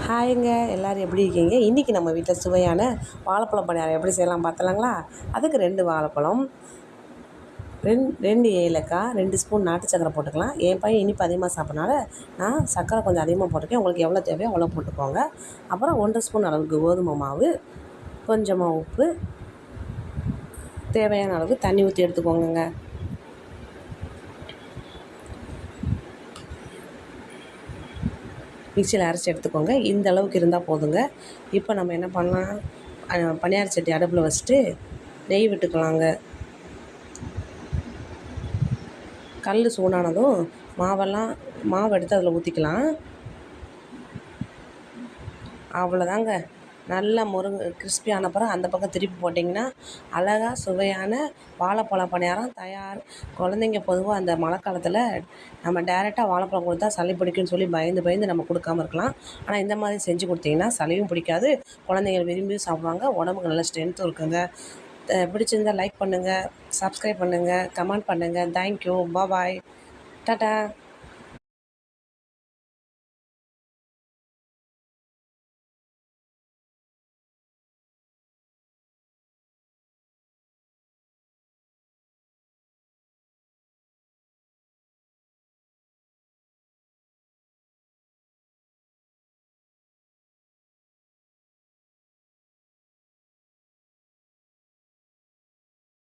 ஹாய்ங்க, எல்லோரும் எப்படி இருக்கீங்க? இன்றைக்கி நம்ம வீட்டில் சுவையான வாழைப்பழம் பணியாரம் எப்படி செய்யலாம் பார்த்தலாங்களா? அதுக்கு 2 வாழைப்பழம், 2 ஏலக்காய், 2 ஸ்பூன் நாட்டு சக்கரை போட்டுக்கலாம். என் பையன் இனிப்பு அதிகமாக சாப்பிட்றனால நான் சர்க்கரை கொஞ்சம் அதிகமாக போட்டிருக்கேன். உங்களுக்கு எவ்வளோ தேவையோ அவ்வளோ போட்டுக்கோங்க. அப்புறம் 1 1/2 ஸ்பூன் அளவுக்கு கோதுமை மாவு, கொஞ்சமாக உப்பு, தேவையான அளவுக்கு தண்ணி ஊற்றி எடுத்துக்கோங்க. மிக்சியில் அரைச்சி எடுத்துக்கோங்க. இந்த அளவுக்கு இருந்தால் போதுங்க. இப்போ நம்ம என்ன பண்ணலாம், பணியார சட்டி அடுப்பில் வச்சுட்டு நெய் விட்டுக்கலாங்க. கல் சூடானதும் மாவு எடுத்து அதில் ஊற்றிக்கலாம். அவ்வளோதாங்க. நல்லா கிறிஸ்பி ஆன பிறகு அந்த பக்கம் திருப்பி போட்டிங்கன்னா அழகாக சுவையான வாழைப்பழ பணியாரம் தயார். குழந்தைங்க பொதுவாக அந்த மழை காலத்தில் நம்ம டேரெக்டாக வாழைப்பழம் கொடுத்தா சளி பிடிக்குன்னு சொல்லி பயந்து நம்ம கொடுக்காம இருக்கலாம். ஆனால் இந்த மாதிரி செஞ்சு கொடுத்தீங்கன்னா சளியும் பிடிக்காது, குழந்தைங்க விரும்பி சாப்பிடுவாங்க, உடம்புக்கு நல்ல ஸ்ட்ரென்த்தும் இருக்குங்க. பிடிச்சிருந்தால் லைக் பண்ணுங்கள், சப்ஸ்கிரைப் பண்ணுங்கள், கமெண்ட் பண்ணுங்கள். தேங்க்யூ, பாய், டாட்டா.